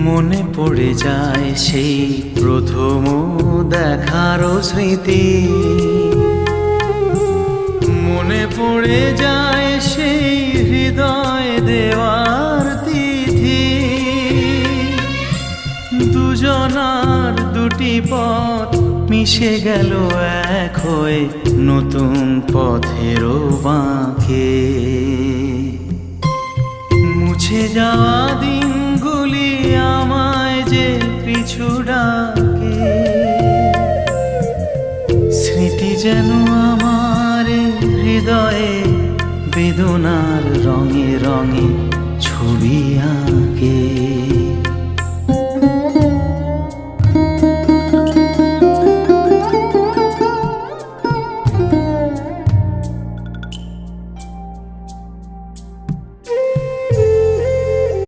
মনে পড়ে যায় সেই প্রথম দেখারও স্মৃতি, মনে পড়ে যায় সেই হৃদয় দেওয়ার তিথি। দুজনার দুটি পথ মিশে গেল এক হয়ে নতুন পথেরও বাঁকে। মুছে যাওয়া দিনগুলি আমায় যে পিছু ডাকে, স্মৃতি যেন আমার হৃদয়ে বেদনার রঙে রঙে ছবি আঁকে।